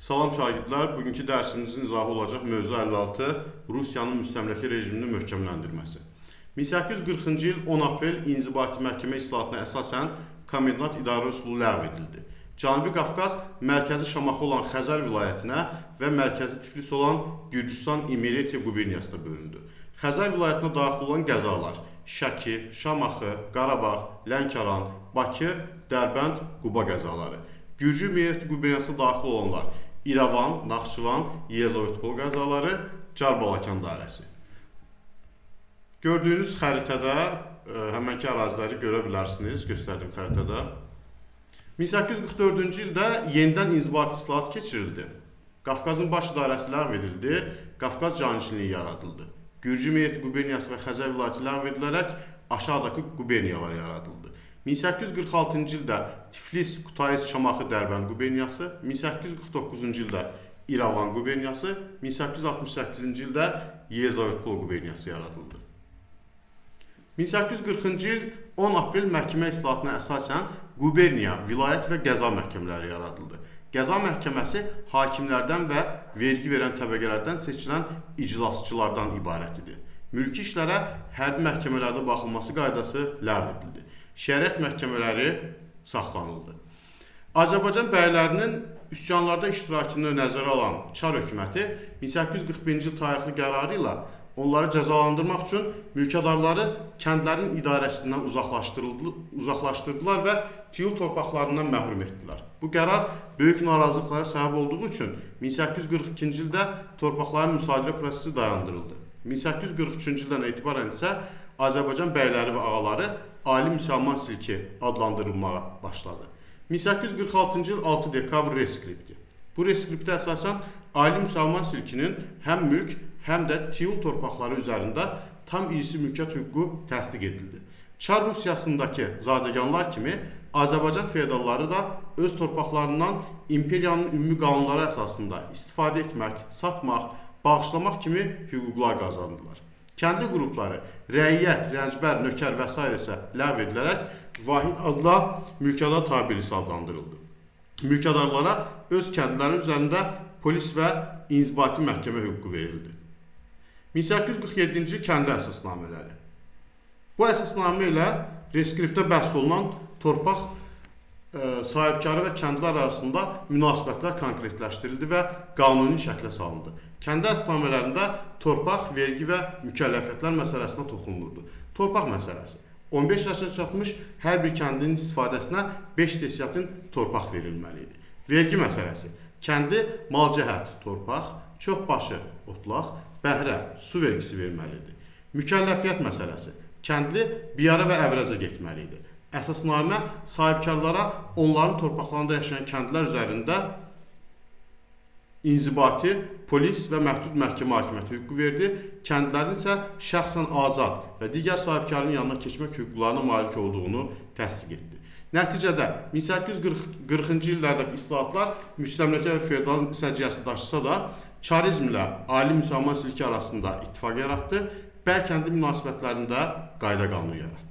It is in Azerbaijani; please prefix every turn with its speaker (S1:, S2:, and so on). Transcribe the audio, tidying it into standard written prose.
S1: Salam şagirdlər, bugünkü dərsimizin izahı olacaq mövzu 56 Rusiyanın müstəmləkə rejiminin möhkəmləndirməsi. 1840-cı il 10 aprel İnzibati Məhkəmə islahatına əsasən komendant idarə üsulu ləğv edildi. Cənubi Qafqaz mərkəzi Şamaxı olan Xəzər vilayətinə və mərkəzi Tiflis olan Gürcüstan İmeretiya quberniyasına bölündü. Xəzər vilayətinə daxil olan qəzalar Şəki, Şamaxı, Qarabağ, Lənkəran, Bakı, Dərbənd, Quba qəzaları. Gürcü İmeretiya quberniyasına daxil olanlar İrəvan, Naxçıvan, Yezovetpol qəzaları, Carbalakan dairəsi. Gördüyünüz xəritədə həmənki əraziləri görə bilərsiniz, göstərdim xəritədə. 1844-cü ildə yenidən inzibati islahat keçirildi. Qafqazın baş idarəsi ləğv edildi, Qafqaz canişinliyi yaradıldı. Gürcü İmeretiya quberniyası və Xəzər vilayəti ləğv edilərək aşağıdakı quberniyalar yaradıldı. 1846-cı ildə Tiflis, Kutaisi, Şamaxı, Dərbənd quberniyası, 1849-cu ildə İrəvan quberniyası, 1868-ci ildə Yezovetpol quberniyası yaradıldı. 1840-cı il 10 aprel məhkəmə islahatına əsasən quberniya, vilayət və qəza məhkəmələri yaradıldı. Qəza məhkəməsi hakimlərdən və vergi verən təbəqələrdən seçilən iclasçılardan ibarət idi. Mülki işlərə hərbi məhkəmələrdə baxılması qaydası ləğv edildi. Şəriət məhkəmələri saxlanıldı. Azərbaycan bəylərinin üsyanlarda iştirakını nəzərə alan Çar hökuməti 1841-ci il tarixli qərarı ilə onları cəzalandırmaq üçün mülkədarları kəndlərin idarəsindən uzaqlaşdırdılar və tiyul torpaqlarından məhrum etdilər. Bu qərar böyük narazılıqlara səbəb olduğu üçün 1842-ci ildə torpaqların müsadirə prosesi dayandırıldı. 1843-cü ildən etibarən isə Azərbaycan bəyləri və ağaları Ali Müsəlman silki adlandırılmağa başladı. 1846-cı il 6 dekabr reskripti. Bu reskriptə əsasən Ali Müsəlman silkinin həm mülk, həm də tiyul torpaqları üzərində tam irsi mülkiyyət hüququ təsdiq edildi. Çar Rusiyasındakı zadəganlar kimi Azərbaycan feodalları da öz torpaqlarından imperiyanın ümumi qanunları əsasında istifadə etmək, satmaq, bağışlamaq kimi hüquqlar qazandılar. Kəndi qrupları, rəiyyət, rəncbər, nökər və s. isə ləğv edilərək vahid adla mülkədar tabelisi adlandırıldı. Mülkədarlara öz kəndləri üzərində polis və inzibati məhkəmə hüququ verildi. 1847-ci il kəndi əsasnamələri. Bu əsasnamə ilə reskriptdə bəhs olunan torpaq sahibkarı və kəndlər arasında münasibətlər konkretləşdirildi və qanuni şəklə salındı. Kəndi əsasnamələrində torpaq, vergi və mükəlləfiyyətlər məsələsinə toxunulurdu. Torpaq məsələsi. 15 yaşına çatmış hər bir kəndin istifadəsinə 5 desiyatin torpaq verilməli idi. Vergi məsələsi. Kəndi malcəhət torpaq, çoxbaşı otlaq, bəhrə, su vergisi verməlidir. Mükəlləfiyyət məsələsi. Kəndli biyara və əvrəzə getməli idi. Əsasnamə sahibkarlara onların torpaqlarında yaşayan kəndlər üzərində inzibati, polis və məhdud məhkəmə hakimiyyəti hüququ verdi. Kəndlərin isə şəxsən azad və digər sahibkarın yanına keçmək hüquqlarına malik olduğunu təsdiq etdi. Nəticədə 1840-cı illərdəki islahatlar müstəmləkə və feodal səciyyəsi daşısa da, çarizm ilə Ali Müsəlman silki arasında ittifaq yaratdı, bəy kəndi münasibətlərində qayda qanunu yaratdı.